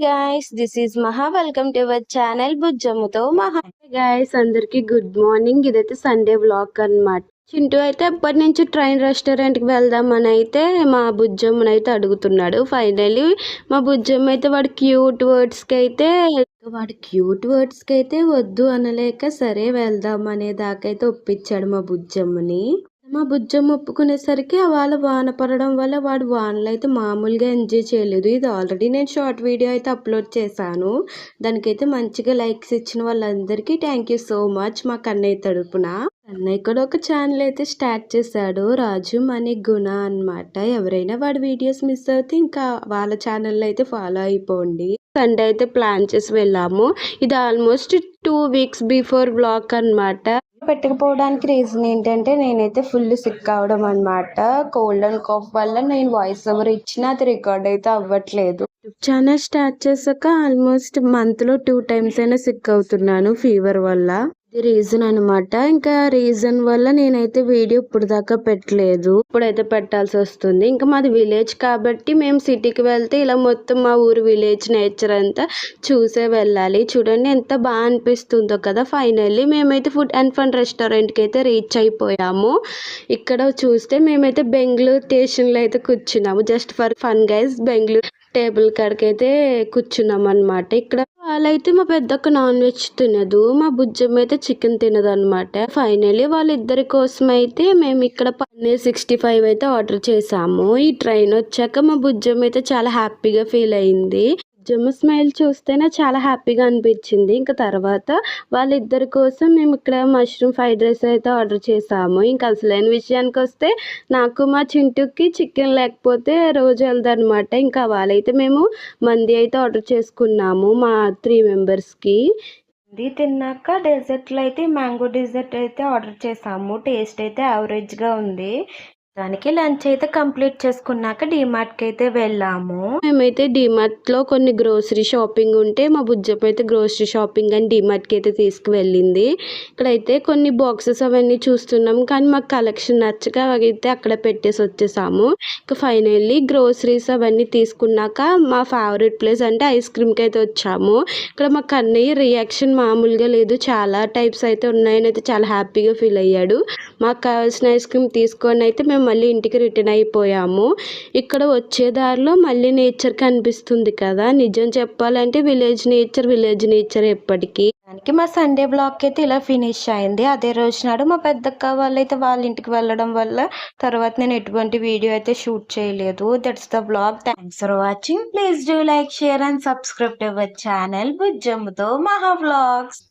guys, this is Maha. Welcome to our channel బుజ్జమ్మతో మహా. Guys అందరికి good morning. ఇదైతే Sunday vlog అన్నమాట. చింటూ అయితే ఎప్పటి నుంచి ట్రైన్ రెస్టారెంట్కి వెళ్దామని అయితే మా బుజ్జమ్మని అయితే అడుగుతున్నాడు. ఫైనల్లీ మా బుజ్జమ్మ అయితే వాడు క్యూట్ వర్డ్స్కి అయితే వద్దు అనలేక సరే వెళ్దాం అనే దాకైతే ఒప్పించాడు మా బుజ్జమ్మని. మా బుజ్జమ్మ ఒప్పుకునేసరికి వాళ్ళ వాన పడడం వల్ల వాడు వానలో అయితే మామూలుగా ఎంజాయ్ చేయలేదు. ఇది ఆల్రెడీ నేను షార్ట్ వీడియో అయితే అప్లోడ్ చేశాను. దానికైతే మంచిగా లైక్స్ ఇచ్చిన వాళ్ళందరికీ థ్యాంక్ యూ సో మచ్. మా కన్నయ్య తరపున కన్నయ్య కూడా ఒక ఛానల్ అయితే స్టార్ట్ చేశాడు, రాజు మనీ గుణ అన్నమాట. ఎవరైనా వాడి వీడియోస్ మిస్ అవుతే ఇంకా వాళ్ళ ఛానల్లో అయితే ఫాలో అయిపోండి. సండే అయితే ప్లాన్ చేసి వెళ్ళాము. ఇది ఆల్మోస్ట్ 2 weeks బిఫోర్ బ్లాగ్ అన్నమాట. పెట్టకపోవడానికి రీజన్ ఏంటంటే నేనైతే ఫుల్ సిక్ అవడం అనమాట. కోల్డ్ అండ్ కాఫ్ వల్ల నేను వాయిస్ ఓవర్ ఇచ్చినా అది రికార్డ్ అయితే అవ్వట్లేదు. ఛానల్ స్టార్ట్ చేశాక ఆల్మోస్ట్ మంత్లో 2 times అయినా సిక్ అవుతున్నాను ఫీవర్ వల్ల. ఇది రీజన్ అనమాట. ఇంకా రీజన్ వల్ల నేనైతే వీడియో ఇప్పుడు దాకా పెట్టలేదు. ఇప్పుడైతే పెట్టాల్సి వస్తుంది. ఇంకా మాది విలేజ్ కాబట్టి మేము సిటీకి వెళ్తే ఇలా మొత్తం మా ఊరు విలేజ్ నేచర్ అంతా చూసే వెళ్ళాలి. చూడండి ఎంత బాగా అనిపిస్తుందో కదా. ఫైనల్లీ మేమైతే ఫుడ్ అండ్ ఫన్ రెస్టారెంట్కి అయితే రీచ్ అయిపోయాము. ఇక్కడ చూస్తే మేమైతే బెంగళూరు స్టేషన్లో అయితే కూర్చున్నాము. Just for fun guys, Bengaluru table కాడికి అయితే కూర్చున్నాం అనమాట. ఇక్కడ వాళ్ళైతే మా పెద్దక్క నాన్ వెజ్ తినదు, మా బుజ్జమ్మ అయితే చికెన్ తినదు అనమాట. ఫైనల్లీ వాళ్ళిద్దరి కోసం అయితే మేము ఇక్కడ పన్నీర్ 65 అయితే ఆర్డర్ చేసాము. ఈ ట్రైన్ వచ్చాక మా బుజ్జమ్మ అయితే చాలా హ్యాపీగా ఫీల్ అయింది. బుజ్జమ్మ స్మైల్ చూస్తేనే చాలా హ్యాపీగా అనిపించింది. ఇంకా తర్వాత వాళ్ళిద్దరి కోసం మేము ఇక్కడ మష్రూమ్ ఫ్రైడ్ రైస్ అయితే ఆర్డర్ చేసాము. ఇంకా అసలైన విషయానికి వస్తే నాకు మా చింటూకి చికెన్ లేకపోతే రోజు వెళ్దనమాట. ఇంకా వాళ్ళైతే మేము మంది అయితే ఆర్డర్ చేసుకున్నాము మా 3 members-కి. ఇది తిన్నాక డెజర్ట్లో అయితే మ్యాంగో డెజర్ట్ అయితే ఆర్డర్ చేసాము. టేస్ట్ అయితే యావరేజ్గా ఉంది. దానికి లంచ్ అయితే కంప్లీట్ చేసుకున్నాక డిమార్ట్కి అయితే వెళ్ళాము. మేమైతే డిమార్ట్లో కొన్ని గ్రోసరీ షాపింగ్ ఉంటే మా బుజ్జప్ప అయితే గ్రోసరీ షాపింగ్ అని డిమార్ట్కి అయితే తీసుకువెళ్ళింది. ఇక్కడైతే కొన్ని బాక్సెస్ అవన్నీ చూస్తున్నాం కానీ మాకు కలెక్షన్ నచ్చక అయితే అక్కడ పెట్టేసి వచ్చేసాము. ఇంకా ఫైనల్లీ గ్రోసరీస్ అవన్నీ తీసుకున్నాక మా ఫేవరెట్ ప్లేస్ అంటే ఐస్ క్రీమ్కి అయితే వచ్చాము. ఇక్కడ మా కన్నయ్య రియాక్షన్ మామూలుగా లేదు. చాలా టైప్స్ అయితే ఉన్నాయని అయితే చాలా హ్యాపీగా ఫీల్ అయ్యాడు. మాకు కావాల్సిన ఐస్ క్రీమ్ తీసుకొని అయితే మేము మళ్ళీ ఇంటికి రిటర్న్ అయిపోయాము. ఇక్కడ వచ్చే దారిలో మళ్ళీ నేచర్ కనిపిస్తుంది కదా. నిజం చెప్పాలంటే విలేజ్ నేచర్ ఎప్పటికీ. దానికి మా సండే బ్లాగ్ అయితే ఇలా ఫినిష్ అయింది. అదే రోజు నాడు మా పెద్దక్క వాళ్ళైతే వాళ్ళ ఇంటికి వెళ్ళడం వల్ల తర్వాత నేను ఎటువంటి వీడియో అయితే షూట్ చేయలేదు. That's the blog. Thanks for watching. Please do like, share and subscribe to our channel బుజ్జమ్మతో మహా వ్లాగ్స్.